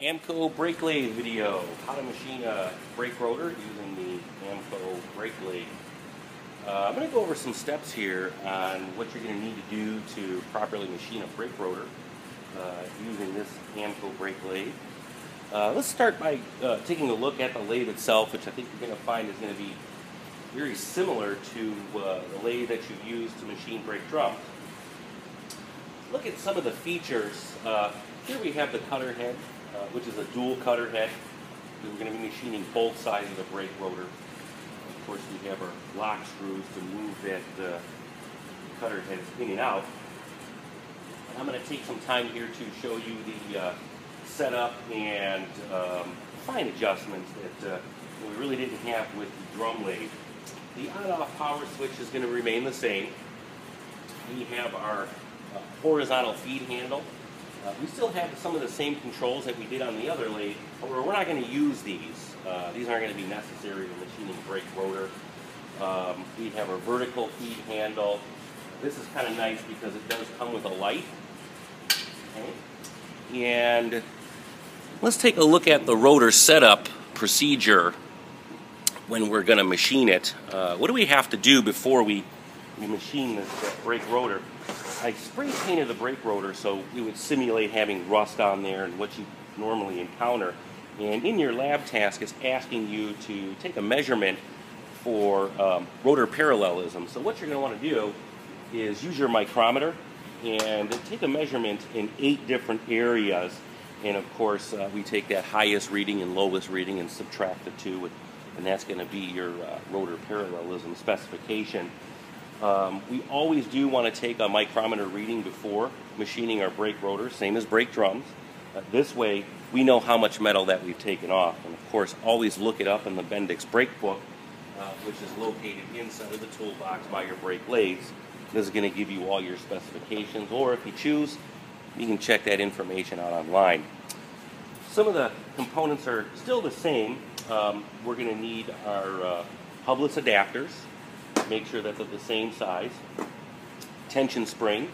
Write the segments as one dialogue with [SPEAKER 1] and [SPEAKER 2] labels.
[SPEAKER 1] Amco brake lathe video, how to machine a brake rotor using the Amco brake lathe. I'm going to go over some steps here on what you're going to need to do to properly machine a brake rotor using this Amco brake lathe. Let's start by taking a look at the lathe itself, which I think you're going to find is going to be very similar to the lathe that you use to machine brake drums. Look at some of the features. Here we have the cutter head, which is a dual cutter head. We're going to be machining both sides of the brake rotor. Of course, we have our lock screws to move that cutter head in and out. And I'm going to take some time here to show you the setup and fine adjustments that we really didn't have with the drum lathe. The on-off power switch is going to remain the same. We have our horizontal feed handle. We still have some of the same controls that we did on the other lathe, however, we're not going to use these. These aren't going to be necessary in machining brake rotor. We have our vertical feed handle. This is kind of nice because it does come with a light. Okay. And let's take a look at the rotor setup procedure when we're going to machine it. What do we have to do before we machine this brake rotor? I spray painted the brake rotor so we would simulate having rust on there and what you normally encounter. And in your lab task, it's asking you to take a measurement for rotor parallelism. So what you're going to want to do is use your micrometer and take a measurement in 8 different areas. And of course, we take that highest reading and lowest reading and subtract the two, and that's going to be your rotor parallelism specification. We always do want to take a micrometer reading before machining our brake rotors, same as brake drums. This way, we know how much metal that we've taken off. And of course, always look it up in the Bendix brake book, which is located inside of the toolbox by your brake lathes. This is going to give you all your specifications, or if you choose, you can check that information out online. Some of the components are still the same. We're going to need our hubless adapters. Make sure that they're the same size. Tension spring.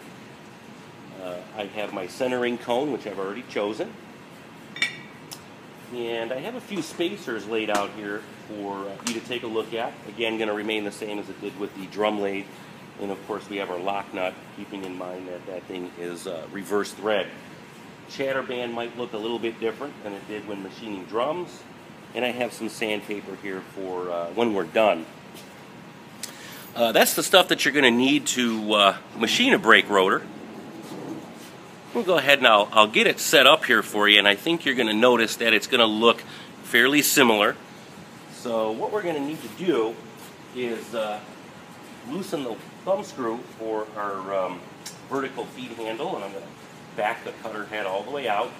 [SPEAKER 1] I have my centering cone, which I've already chosen. And I have a few spacers laid out here for you to take a look at. Again, going to remain the same as it did with the drum lathe. And of course, we have our lock nut, keeping in mind that that thing is reverse thread. Chatter band might look a little bit different than it did when machining drums. And I have some sandpaper here for when we're done. That's the stuff that you're going to need to machine a brake rotor. We'll go ahead and I'll get it set up here for you, and I think you're going to notice that it's going to look fairly similar. So what we're going to need to do is loosen the thumb screw for our vertical feed handle, and I'm going to back the cutter head all the way out.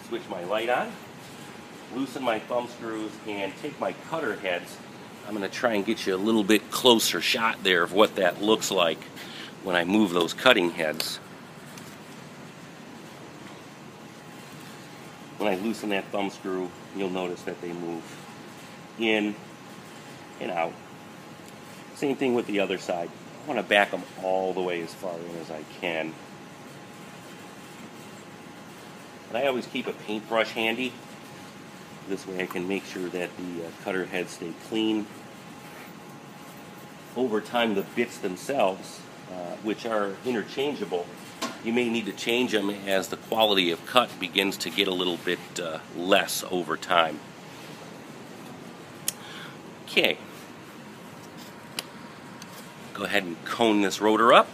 [SPEAKER 1] Switch my light on. Loosen my thumb screws and take my cutter heads. I'm going to try and get you a little bit closer shot there of what that looks like when I move those cutting heads. When I loosen that thumb screw, you'll notice that they move in and out. Same thing with the other side. I want to back them all the way as far in as I can. And I always keep a paintbrush handy. This way I can make sure that the cutter heads stay clean. Over time, the bits themselves, which are interchangeable, you may need to change them as the quality of cut begins to get a little bit less over time. Okay. Go ahead and cone this rotor up.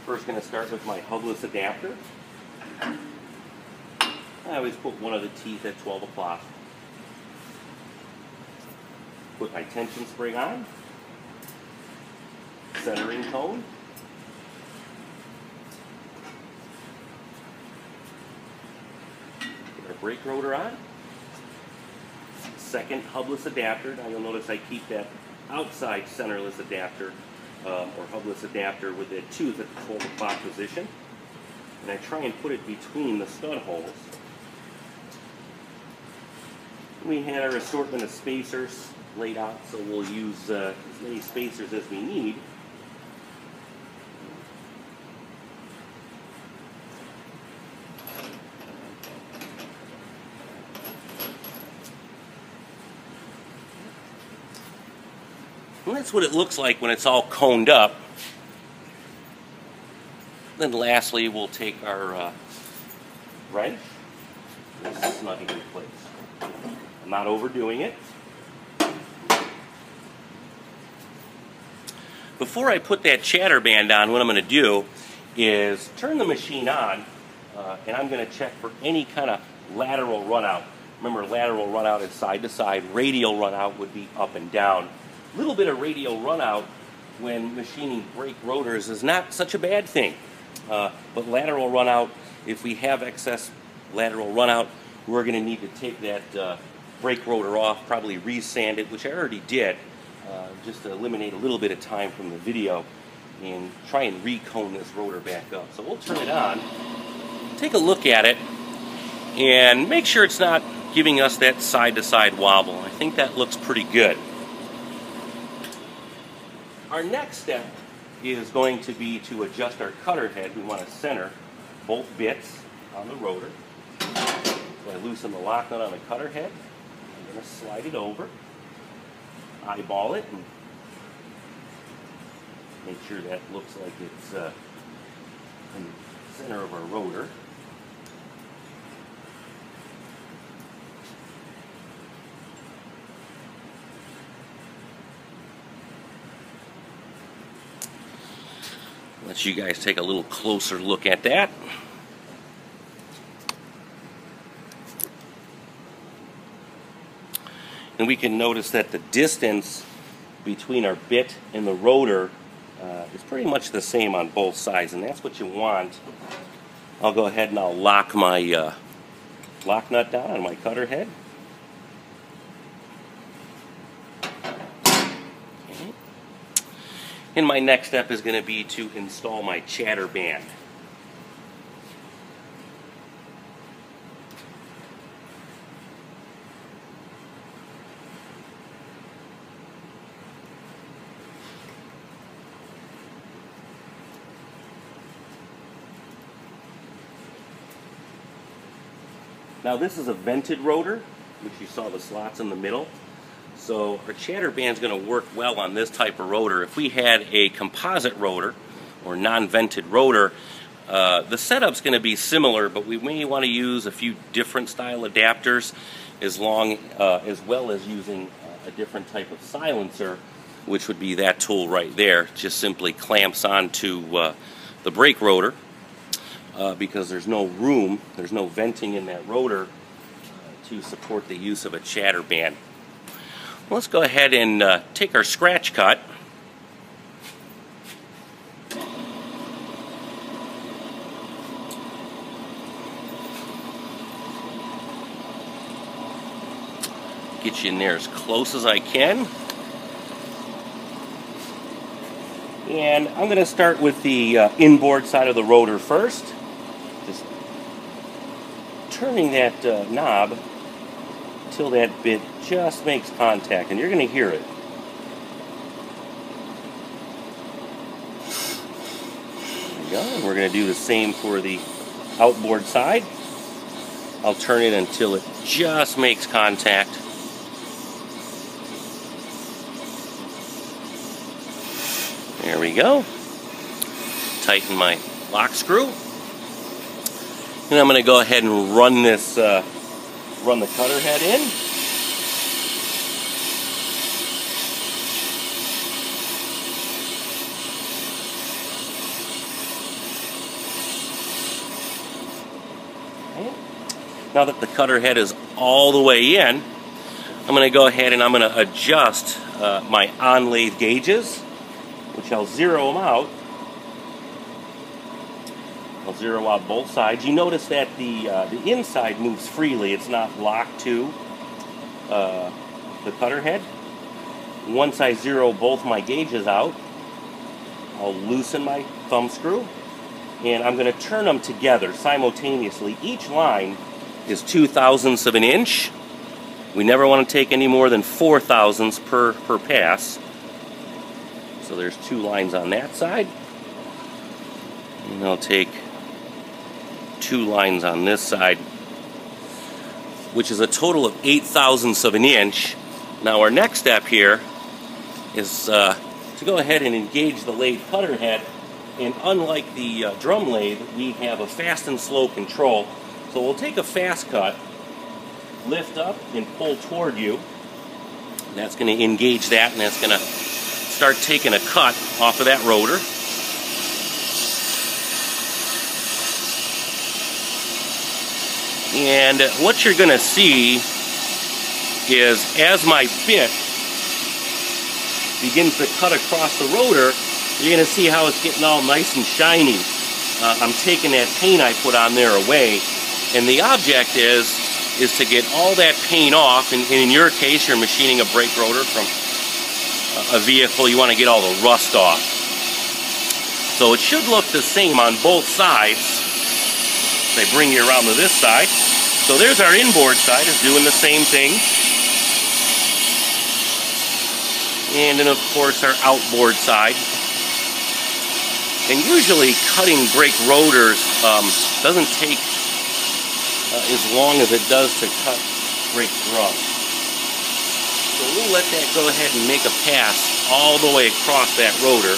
[SPEAKER 1] First, going to start with my hubless adapter. I always put one of the teeth at 12 o'clock. Put my tension spring on. Centering cone. Get our brake rotor on. Second hubless adapter. Now you'll notice I keep that outside centerless adapter or hubless adapter with a tooth at the 12 o'clock position. And I try and put it between the stud holes. We had our assortment of spacers. laid out, so we'll use as many spacers as we need. And that's what it looks like when it's all coned up. Then lastly, we'll take our wrench and snug it in place. I'm not overdoing it. Before I put that chatter band on, what I'm going to do is turn the machine on, and I'm going to check for any kind of lateral runout. Remember, lateral runout is side to side. Radial runout would be up and down. A little bit of radial runout when machining brake rotors is not such a bad thing. But lateral runout, if we have excess lateral runout, we're going to need to take that brake rotor off, probably re-sand it, which I already did, just to eliminate a little bit of time from the video, and try and re-cone this rotor back up. So we'll turn it on, take a look at it, and make sure it's not giving us that side-to-side wobble. I think that looks pretty good. Our next step is going to be to adjust our cutter head. We want to center both bits on the rotor. So I loosen the lock nut on the cutter head. I'm going to slide it over, eyeball it, and make sure that looks like it's in the center of our rotor. Let you guys take a little closer look at that. And we can notice that the distance between our bit and the rotor is pretty much the same on both sides, and that's what you want. I'll go ahead and I'll lock my lock nut down on my cutter head. And my next step is going to be to install my chatter band. Now this is a vented rotor, which you saw the slots in the middle. So our chatter band is going to work well on this type of rotor. If we had a composite rotor or non-vented rotor, the setup's going to be similar, but we may want to use a few different style adapters, as well as using a different type of silencer, which would be that tool right there. Just simply clamps onto the brake rotor because there's no room, there's no venting in that rotor to support the use of a chatter band. Let's go ahead and take our scratch cut. Get you in there as close as I can. And I'm going to start with the inboard side of the rotor first. Just turning that knob until that bit just makes contact, and you're going to hear it. There we go. And we're going to do the same for the outboard side. I'll turn it until it just makes contact. There we go. Tighten my lock screw. And I'm going to go ahead and run this, run the cutter head in. Now that the cutter head is all the way in, I'm going to go ahead and I'm going to adjust my on-lathe gauges, which I'll zero them out. I'll zero out both sides. You notice that the inside moves freely. It's not locked to the cutter head. Once I zero both my gauges out, I'll loosen my thumb screw, and I'm going to turn them together simultaneously. Each line is 2/1000 of an inch. We never want to take any more than 4 thousandths per pass. So there's 2 lines on that side. And I'll take 2 lines on this side, which is a total of 8 thousandths of an inch. Now our next step here is to go ahead and engage the lathe cutter head. And unlike the drum lathe, we have a fast and slow control. So we'll take a fast cut, lift up and pull toward you. And that's going to engage that, and that's going to start taking a cut off of that rotor. And what you're going to see is as my bit begins to cut across the rotor, you're going to see how it's getting all nice and shiny. I'm taking that paint I put on there away, and the object is to get all that paint off. And in your case, you're machining a brake rotor from a vehicle. You want to get all the rust off. So it should look the same on both sides. They bring you around to this side. So there's our inboard side, is doing the same thing. And then of course our outboard side. And usually cutting brake rotors doesn't take as long as it does to cut brake drums. So we'll let that go ahead and make a pass all the way across that rotor.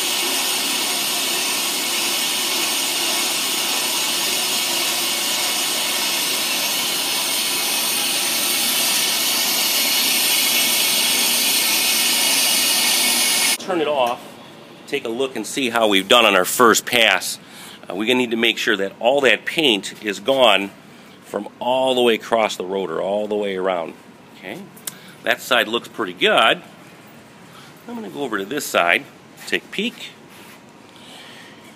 [SPEAKER 1] Turn it off, take a look and see how we've done on our first pass. We're going to need to make sure that all that paint is gone from all the way across the rotor, all the way around. Okay, that side looks pretty good. I'm going to go over to this side, take a peek.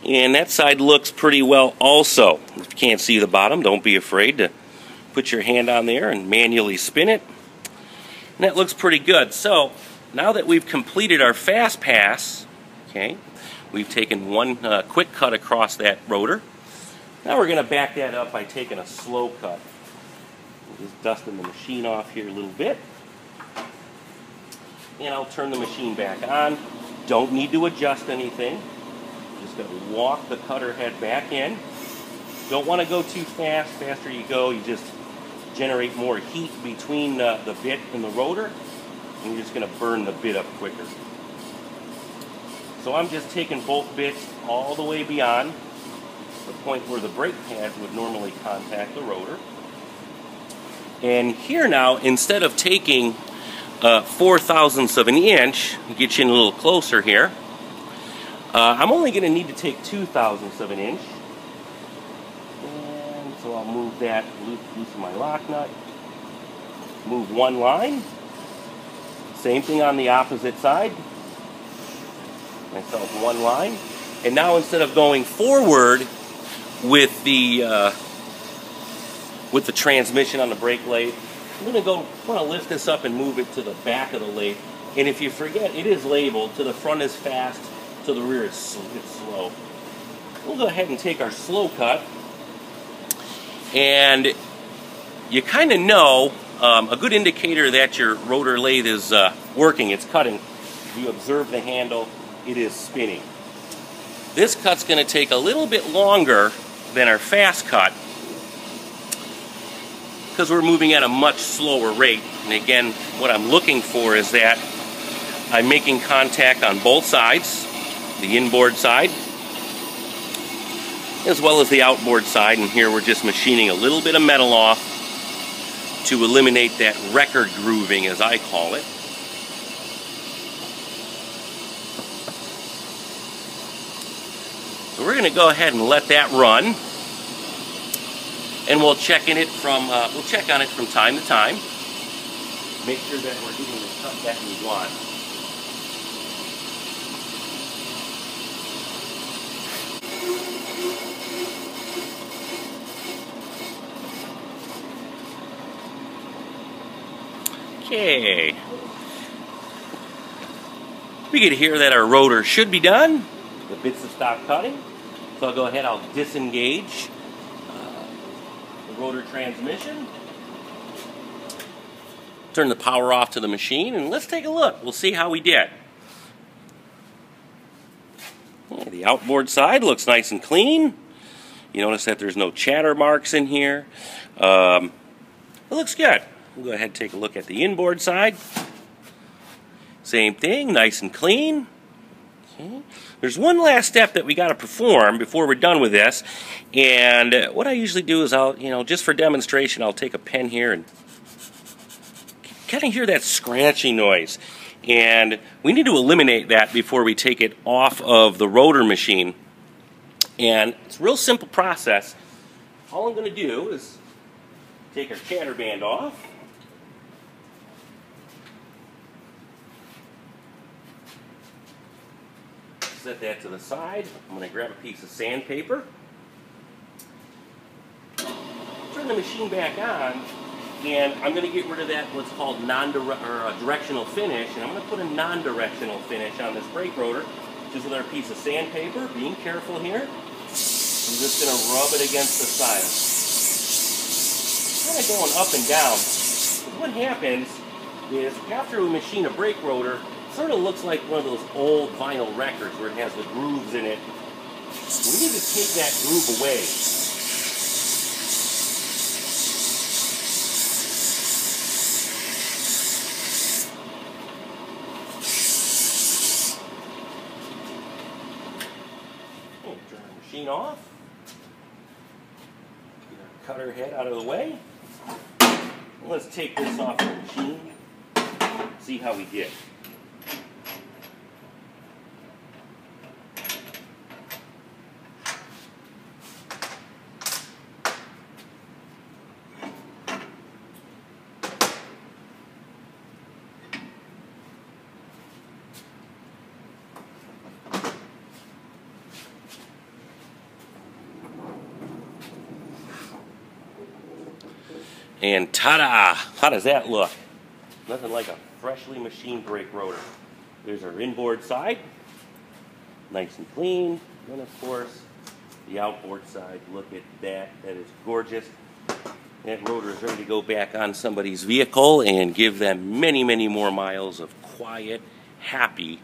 [SPEAKER 1] And that side looks pretty well also. If you can't see the bottom, don't be afraid to put your hand on there and manually spin it. And that looks pretty good. So now that we've completed our fast pass, okay, we've taken one quick cut across that rotor. Now we're going to back that up by taking a slow cut. We're just dusting the machine off here a little bit. And I'll turn the machine back on. Don't need to adjust anything. Just going to walk the cutter head back in. Don't want to go too fast. Faster you go, you just generate more heat between the bit and the rotor. And you're just going to burn the bit up quicker. So I'm just taking both bits all the way beyond the point where the brake pads would normally contact the rotor. And here now, instead of taking 4 thousandths of an inch, get you in a little closer here, I'm only going to need to take 2 thousandths of an inch. And so I'll move that, loosen my lock nut, move one line. Same thing on the opposite side. Myself one line. And now instead of going forward with the transmission on the brake lathe, I'm going to lift this up and move it to the back of the lathe. And if you forget, it is labeled. To the front is fast, to the rear it's slow. We'll go ahead and take our slow cut. And you kind of know, a good indicator that your rotor lathe is working, it's cutting. If you observe the handle, it is spinning. This cut's going to take a little bit longer than our fast cut because we're moving at a much slower rate. And again, what I'm looking for is that I'm making contact on both sides, the inboard side as well as the outboard side. And here we're just machining a little bit of metal off to eliminate that record grooving, as I call it. So we're going to go ahead and let that run, and we'll check on it from time to time. Make sure that we're getting the cut that we want. Okay. We can hear that our rotor should be done. The bits have stopped cutting. So I'll go ahead, I'll disengage the rotor transmission. turn the power off to the machine, and let's take a look. We'll see how we did. Yeah, the outboard side looks nice and clean. You notice that there's no chatter marks in here. It looks good. We'll go ahead and take a look at the inboard side. Same thing, nice and clean. Okay. There's one last step that we got to perform before we're done with this. And what I usually do is I'll, just for demonstration, I'll take a pen here and kind of hear that scratching noise. And we need to eliminate that before we take it off of the rotor machine. And it's a real simple process. All I'm going to do is take our chatter band off. Set that to the side. I'm going to grab a piece of sandpaper. Turn the machine back on. And I'm going to get rid of that what's called directional finish. And I'm going to put a non-directional finish on this brake rotor. Just with our piece of sandpaper. Being careful here. I'm just going to rub it against the side. Kind of going up and down. But what happens is after we machine a brake rotor, it sort of looks like one of those old vinyl records where it has the grooves in it. We need to take that groove away. Turn the machine off. Get our cutter head out of the way. Let's take this off the machine. See how we did. And ta-da! How does that look? Nothing like a freshly machined brake rotor. There's our inboard side. Nice and clean. And of course, the outboard side. Look at that. That is gorgeous. That rotor is ready to go back on somebody's vehicle and give them many, many more miles of quiet, happy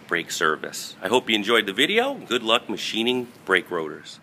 [SPEAKER 1] brake service. I hope you enjoyed the video. Good luck machining brake rotors.